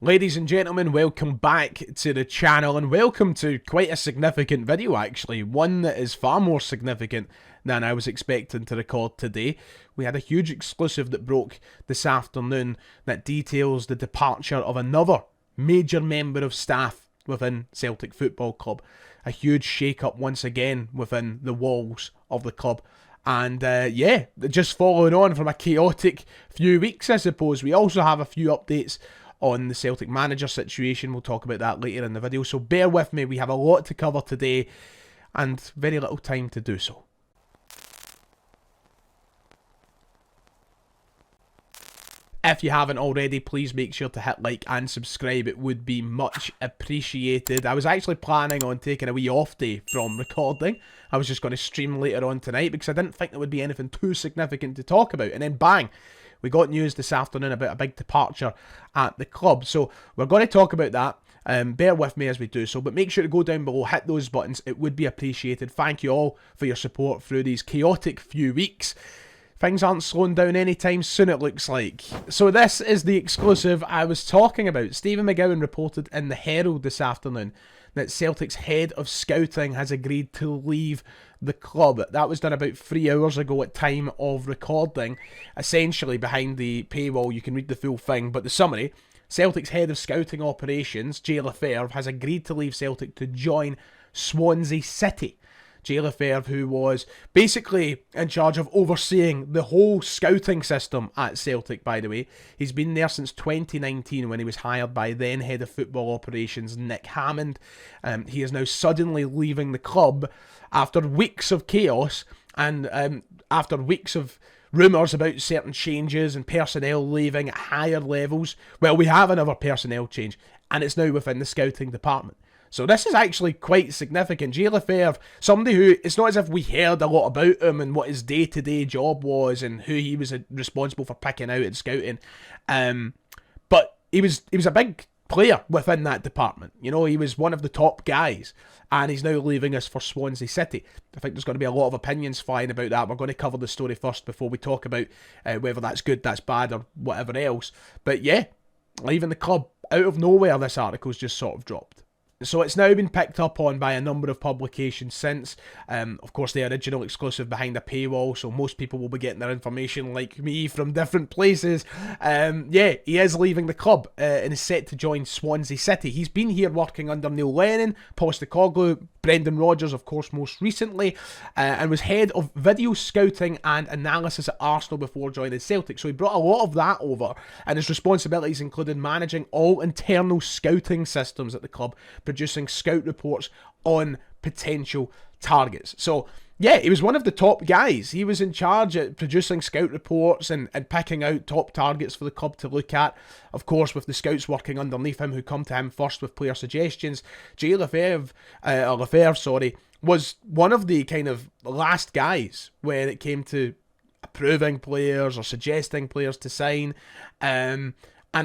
Ladies and gentlemen, welcome back to the channel and welcome to quite a significant video actually, one that is far more significant than I was expecting to record today. We had a huge exclusive that broke this afternoon that details the departure of another major member of staff within Celtic Football Club. A huge shake-up once again within the walls of the club. And yeah, just following on from a chaotic few weeks I suppose, we also have a few updates on the Celtic manager situation. We'll talk about that later in the video, so bear with me. We have a lot to cover today and very little time to do so. If you haven't already, please make sure to hit like and subscribe. It would be much appreciated. I was actually planning on taking a wee off day from recording. I was just going to stream later on tonight because I didn't think there would be anything too significant to talk about. And then bang, we got news this afternoon about a big departure at the club. So we're going to talk about that. Bear with me as we do so, but make sure to go down below, hit those buttons. It would be appreciated. Thank you all for your support through these chaotic few weeks. Things aren't slowing down anytime soon, it looks like. So this is the exclusive I was talking about. Stephen McGowan reported in the Herald this afternoon that Celtic's head of scouting has agreed to leave the club. That was done about 3 hours ago at time of recording. Essentially behind the paywall, you can read the full thing, but the summary: Celtic's head of scouting operations, Jay Lefebvre, has agreed to leave Celtic to join Swansea City. Jay Lefebvre, who was basically in charge of overseeing the whole scouting system at Celtic, by the way. He's been there since 2019 when he was hired by then head of football operations Nick Hammond. He is now suddenly leaving the club after weeks of chaos and after weeks of rumours about certain changes and personnel leaving at higher levels. Well, we have another personnel change, and it's now within the scouting department. So this is actually quite significant. Jay Lefebvre, somebody who, it's not as if we heard a lot about him and what his day-to-day job was and who he was responsible for picking out and scouting. But he was a big player within that department. You know, he was one of the top guys, and he's now leaving us for Swansea City. I think there's going to be a lot of opinions flying about that. We're going to cover the story first before we talk about whether that's good, that's bad, or whatever else. But yeah, leaving the club out of nowhere, this article's just sort of dropped. So it's now been picked up on by a number of publications since. Of course, the original exclusive behind a paywall, so most people will be getting their information, like me, from different places. Yeah, he is leaving the club and is set to join Swansea City. He's been here working under Neil Lennon, Postecoglou, Brendan Rodgers, of course, most recently, and was head of video scouting and analysis at Arsenal before joining Celtic. So he brought a lot of that over, and his responsibilities included managing all internal scouting systems at the club, producing scout reports on potential targets. So yeah, he was one of the top guys. He was in charge at producing scout reports and picking out top targets for the club to look at. Of course, with the scouts working underneath him who come to him first with player suggestions. Jay Lefebvre, was one of the kind of last guys when it came to approving players or suggesting players to sign. And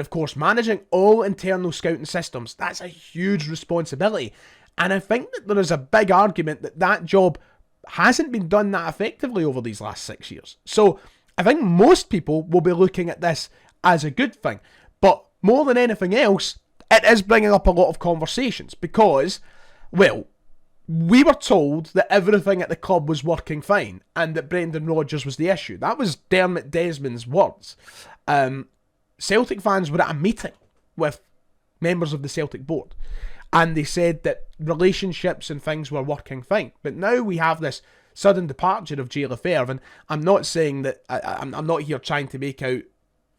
of course, managing all internal scouting systems, that's a huge responsibility. And I think that there is a big argument that that job hasn't been done that effectively over these last 6 years. So I think most people will be looking at this as a good thing. But more than anything else, it is bringing up a lot of conversations because, well, we were told that everything at the club was working fine and that Brendan Rodgers was the issue. That was Dermot Desmond's words. Celtic fans were at a meeting with members of the Celtic board, and they said that relationships and things were working fine. But now we have this sudden departure of Jay Lefebvre, and I'm not saying that, I'm not here trying to make out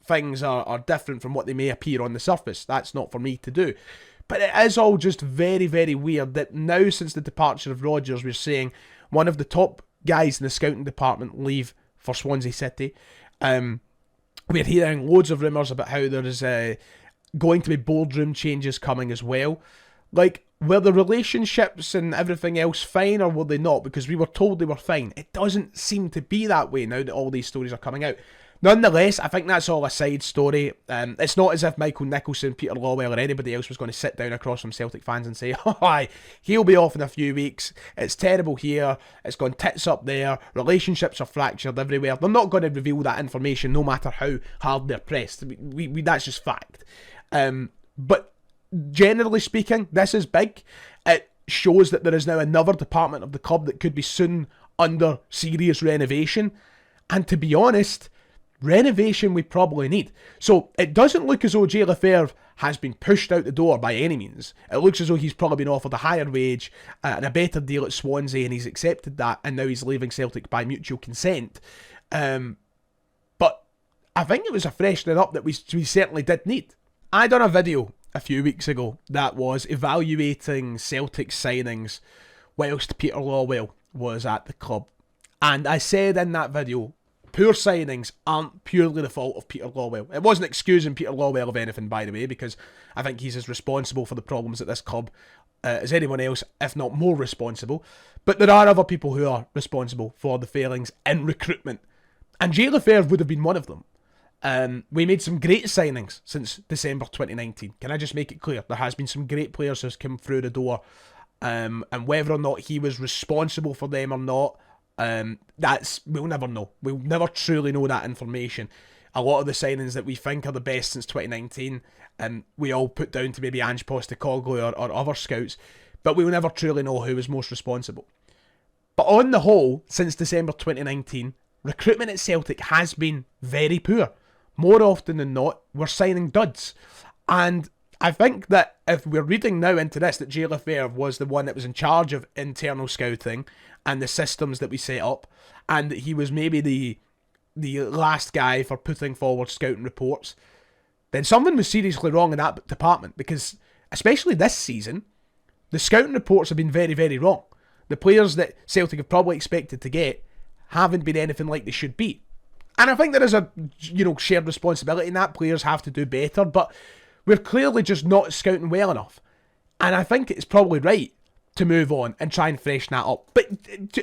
things are different from what they may appear on the surface. That's not for me to do. But it is all just very, very weird that now, since the departure of Rodgers, we're seeing one of the top guys in the scouting department leave for Swansea City. We're hearing loads of rumours about how there is going to be boardroom changes coming as well. Like, were the relationships and everything else fine, or were they not? Because we were told they were fine. It doesn't seem to be that way now that all these stories are coming out. Nonetheless, I think that's all a side story. It's not as if Michael Nicholson, Peter Lawwell or anybody else was going to sit down across from Celtic fans and say, oh, aye, he'll be off in a few weeks. It's terrible here. It's gone tits up there. Relationships are fractured everywhere. They're not going to reveal that information no matter how hard they're pressed. That's just fact. But generally speaking, this is big. It shows that there is now another department of the club that could be soon under serious renovation. And to be honest, renovation we probably need. So it doesn't look as though Jay Lefebvre has been pushed out the door by any means. It looks as though he's probably been offered a higher wage and a better deal at Swansea, and he's accepted that, and now he's leaving Celtic by mutual consent. But I think it was a freshening up that we certainly did need. I done a video a few weeks ago that was evaluating Celtic signings whilst Peter Lawwell was at the club. And I said in that video, poor signings aren't purely the fault of Peter Lawwell. It wasn't excusing Peter Lawwell of anything, by the way, because I think he's as responsible for the problems at this club as anyone else, if not more responsible. But there are other people who are responsible for the failings in recruitment. And Jay Lefebvre would have been one of them. We made some great signings since December 2019. Can I just make it clear? There has been some great players who's come through the door. And whether or not he was responsible for them or not, we'll never know. We'll never truly know that information. A lot of the signings that we think are the best since 2019, we all put down to maybe Ange Postecoglou or other scouts, but we'll never truly know who was most responsible. But on the whole, since December 2019, recruitment at Celtic has been very poor. More often than not, we're signing duds. And I think that if we're reading now into this, that Jay Lefebvre was the one that was in charge of internal scouting and the systems that we set up, and that he was maybe the last guy for putting forward scouting reports, then something was seriously wrong in that department, because especially this season, the scouting reports have been very, very wrong. The players that Celtic have probably expected to get haven't been anything like they should be. And I think there is a shared responsibility in that. Players have to do better, but we're clearly just not scouting well enough. And I think it's probably right to move on and try and freshen that up. But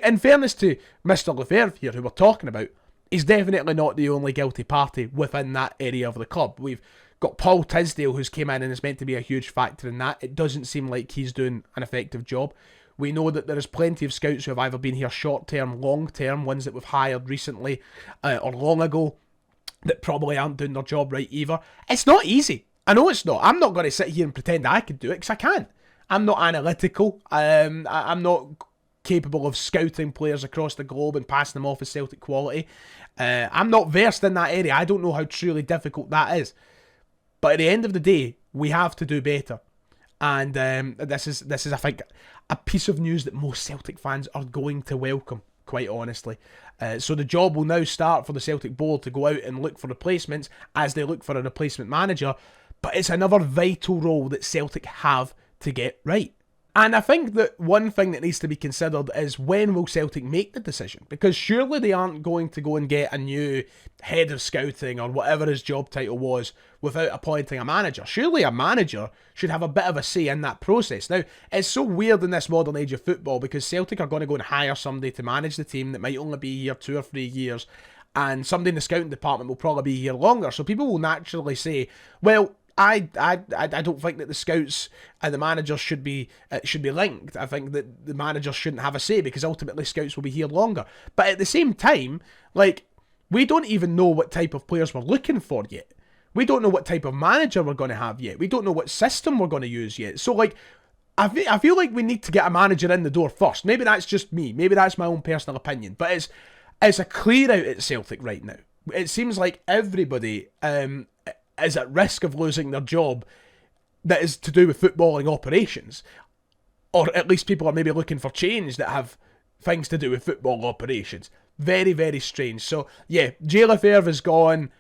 in fairness to Mr. Lefebvre here, who we're talking about, he's definitely not the only guilty party within that area of the club. We've got Paul Tisdale, who's came in and is meant to be a huge factor in that. It doesn't seem like he's doing an effective job. We know that there is plenty of scouts who have either been here short-term, long-term, ones that we've hired recently or long ago, that probably aren't doing their job right either. It's not easy. I know it's not. I'm not going to sit here and pretend I could do it, because I can't. I'm not analytical. I'm not capable of scouting players across the globe and passing them off as Celtic quality. I'm not versed in that area. I don't know how truly difficult that is. But at the end of the day, we have to do better. And this is I think, a piece of news that most Celtic fans are going to welcome, quite honestly. So the job will now start for the Celtic board to go out and look for replacements as they look for a replacement manager. But it's another vital role that Celtic have to get right. And I think that one thing that needs to be considered is, when will Celtic make the decision? Because surely they aren't going to go and get a new head of scouting or whatever his job title was without appointing a manager. Surely a manager should have a bit of a say in that process. Now, it's so weird in this modern age of football, because Celtic are going to go and hire somebody to manage the team that might only be here 2 or 3 years, and somebody in the scouting department will probably be here longer. So people will naturally say, well, I don't think that the scouts and the managers should be linked. I think that the managers shouldn't have a say, because ultimately scouts will be here longer. But at the same time, we don't even know what type of players we're looking for yet. We don't know what type of manager we're going to have yet. We don't know what system we're going to use yet. So I feel like we need to get a manager in the door first. Maybe that's just me. Maybe that's my own personal opinion. But it's a clear out at Celtic right now. It seems like everybody is at risk of losing their job that is to do with footballing operations. Or at least people are maybe looking for change that have things to do with football operations. Very, very strange. So, yeah, Jay Lefebvre is gone.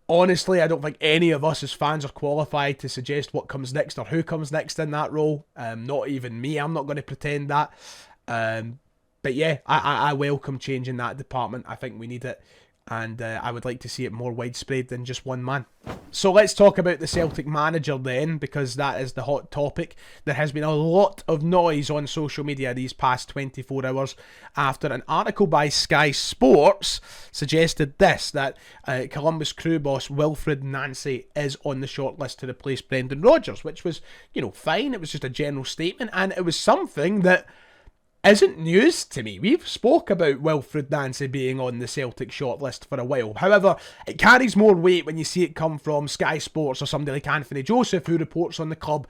Honestly, I don't think any of us as fans are qualified to suggest what comes next or who comes next in that role. Not even me. I'm not going to pretend that. But yeah, I welcome change in that department. I think we need it. And I would like to see it more widespread than just one man. So let's talk about the Celtic manager then, because that is the hot topic. There has been a lot of noise on social media these past 24 hours after an article by Sky Sports suggested this, that Columbus Crew boss Wilfred Nancy is on the shortlist to replace Brendan Rodgers, which was, fine. It was just a general statement, and it was something that isn't news to me. We've spoke about Wilfred Nancy being on the Celtic shortlist for a while. However, it carries more weight when you see it come from Sky Sports or somebody like Anthony Joseph, who reports on the club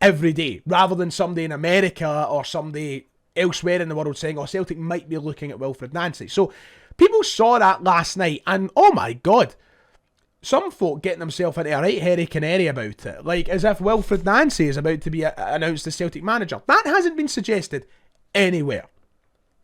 every day, rather than somebody in America or somebody elsewhere in the world saying, oh, Celtic might be looking at Wilfred Nancy. So people saw that last night, and oh my God, some folk getting themselves into a right hairy canary about it, like as if Wilfred Nancy is about to be announced as Celtic manager. That hasn't been suggested anywhere.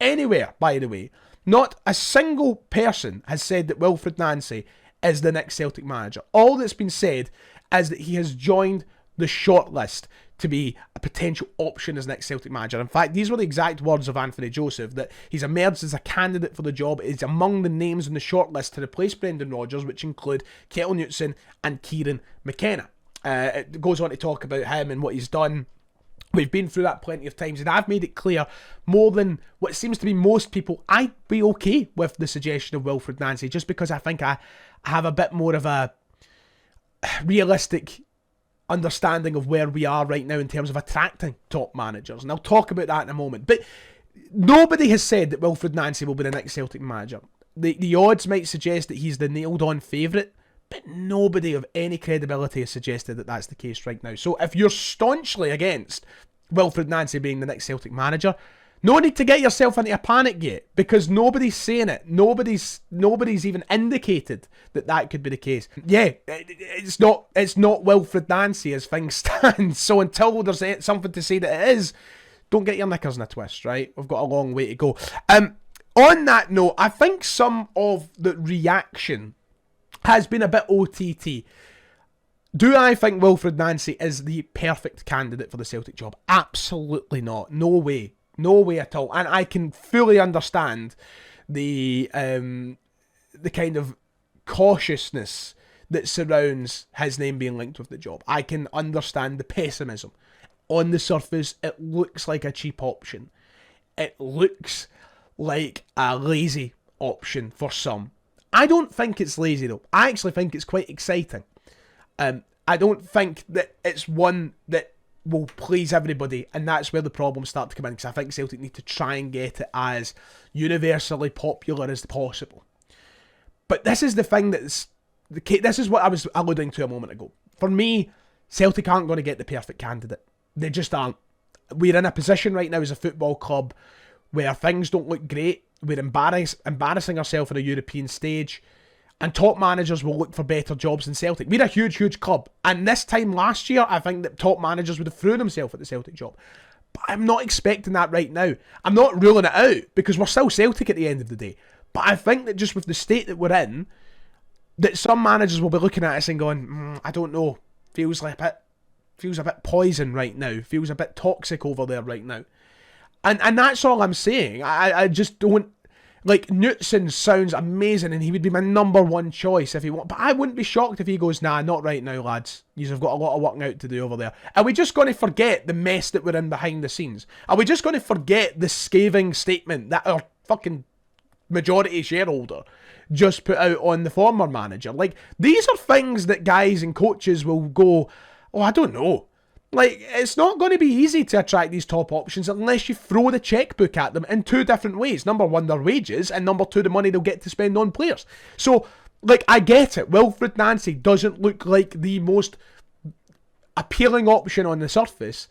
Anywhere, by the way. Not a single person has said that Wilfred Nancy is the next Celtic manager. All that's been said is that he has joined the shortlist to be a potential option as next Celtic manager. In fact, these were the exact words of Anthony Joseph, that he's emerged as a candidate for the job. Is among the names in the shortlist to replace Brendan Rodgers, which include Ketil Knutson and Kieran McKenna. It goes on to talk about him and what he's done. We've been through that plenty of times, and I've made it clear more than what seems to be most people, I'd be okay with the suggestion of Wilfred Nancy, just because I think I have a bit more of a realistic understanding of where we are right now in terms of attracting top managers, and I'll talk about that in a moment. But nobody has said that Wilfred Nancy will be the next Celtic manager. The odds might suggest that he's the nailed-on favourite, but nobody of any credibility has suggested that that's the case right now. So if you're staunchly against Wilfred Nancy being the next Celtic manager, no need to get yourself into a panic yet, because nobody's saying it. Nobody's even indicated that that could be the case. Yeah, it's not Wilfred Nancy as things stand. So until there's something to say that it is, don't get your knickers in a twist, right? We've got a long way to go. On that note, I think some of the reaction has been a bit OTT. Do I think Wilfred Nancy is the perfect candidate for the Celtic job? Absolutely not. No way. No way at all. And I can fully understand the kind of cautiousness that surrounds his name being linked with the job. I can understand the pessimism. On the surface, it looks like a cheap option. It looks like a lazy option for some. I don't think it's lazy though. I actually think it's quite exciting. I don't think that it's one that will please everybody, and that's where the problems start to come in, because I think Celtic need to try and get it as universally popular as possible. But this is the thing this is what I was alluding to a moment ago. For me, Celtic aren't going to get the perfect candidate. They just aren't. We're in a position right now as a football club where things don't look great. We're embarrassing ourselves on a European stage, and top managers will look for better jobs than Celtic. We're a huge, huge club, and this time last year, I think that top managers would have thrown themselves at the Celtic job. But I'm not expecting that right now. I'm not ruling it out, because we're still Celtic at the end of the day. But I think that just with the state that we're in, that some managers will be looking at us and going, I don't know, feels a bit poison right now, feels a bit toxic over there right now. And that's all I'm saying. I just don't... Like, Knutson sounds amazing, and he would be my number one choice if he want. But I wouldn't be shocked if he goes, nah, not right now, lads. You've got a lot of work out to do over there. Are we just going to forget the mess that we're in behind the scenes? Are we just going to forget the scathing statement that our fucking majority shareholder just put out on the former manager? Like, these are things that guys and coaches will go, oh, I don't know. Like, it's not going to be easy to attract these top options unless you throw the checkbook at them in two different ways. Number one, their wages, and number two, the money they'll get to spend on players. So, like, I get it. Wilfred Nancy doesn't look like the most appealing option on the surface.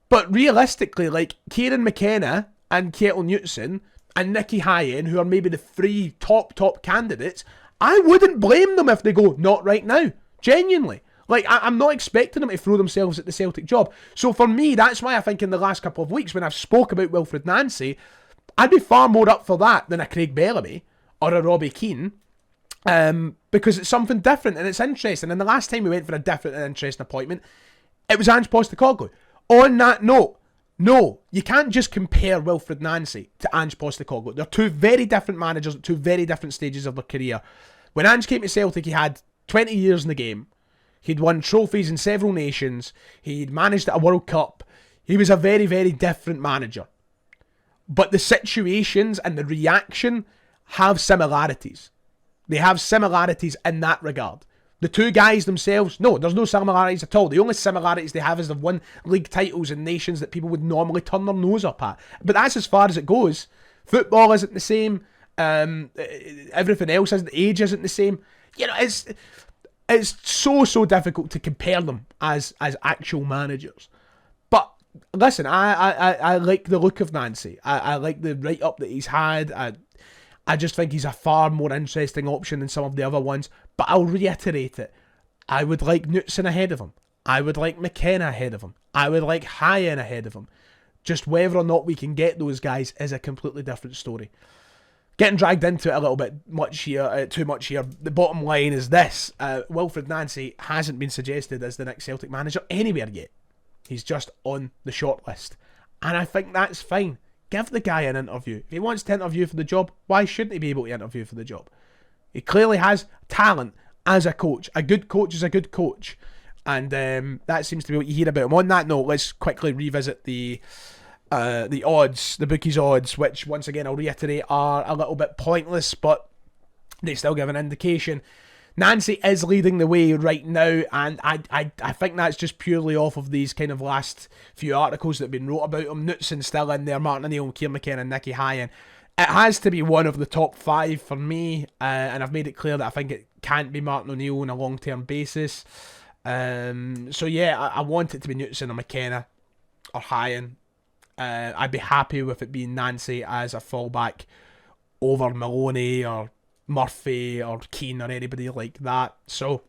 But realistically, like, Kieran McKenna and Ketil Knutson and Nicky Hyen, who are maybe the three top candidates, I wouldn't blame them if they go, not right now. Genuinely. Like, I'm not expecting them to throw themselves at the Celtic job. So for me, that's why I think in the last couple of weeks when I've spoke about Wilfred Nancy, I'd be far more up for that than a Craig Bellamy or a Robbie Keane, because it's something different and it's interesting. And the last time we went for a different and interesting appointment, it was Ange Postecoglou. On that note, no, you can't just compare Wilfred Nancy to Ange Postecoglou. They're two very different managers at two very different stages of their career. When Ange came to Celtic, he had 20 years in the game. He'd won trophies in several nations. He'd managed at a World Cup. He was a very, very different manager. But the situations and the reaction have similarities. They have similarities in that regard. The two guys themselves, no, there's no similarities at all. The only similarities they have is they've won league titles in nations that people would normally turn their nose up at. But that's as far as it goes. Football isn't the same. Everything else isn't. The age isn't the same. You know, it's so difficult to compare them as actual managers. But listen, I like the look of Nancy. I like the write-up that he's had. I just think he's a far more interesting option than some of the other ones. But I'll reiterate it. I would like Knutson ahead of him. I would like McKenna ahead of him. I would like Hyen ahead of him. Just whether or not we can get those guys is a completely different story. Getting dragged into it a little bit much here, too much here. The bottom line is this. Wilfred Nancy hasn't been suggested as the next Celtic manager anywhere yet. He's just on the shortlist. And I think that's fine. Give the guy an interview. If he wants to interview for the job, why shouldn't he be able to interview for the job? He clearly has talent as a coach. A good coach is a good coach. And that seems to be what you hear about him. On that note, let's quickly revisit the odds, the bookies odds, which once again I'll reiterate are a little bit pointless, but they still give an indication. Nancy is leading the way right now, and I think that's just purely off of these kind of last few articles that have been wrote about him. Knutson still in there, Martin O'Neill, Kieran McKenna, and Nicky Hyen. It has to be one of the top 5 for me, and I've made it clear that I think it can't be Martin O'Neill on a long-term basis. So yeah, I want it to be Knutson or McKenna or Hyen. I'd be happy with it being Nancy as a fallback over Maloney or Murphy or Keane or anybody like that. So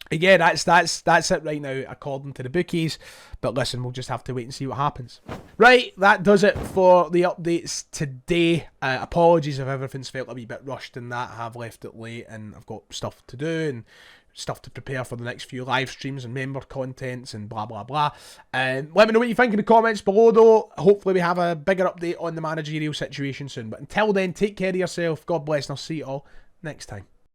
yeah, that's it right now according to the bookies. But listen, we'll just have to wait and see what happens. Right, that does it for the updates today. Apologies if everything's felt a wee bit rushed in that. I have left it late and I've got stuff to do and stuff to prepare for the next few live streams and member contents and blah blah blah. Let me know what you think in the comments below though. Hopefully we have a bigger update on the managerial situation soon. But until then, take care of yourself. God bless and I'll see you all next time.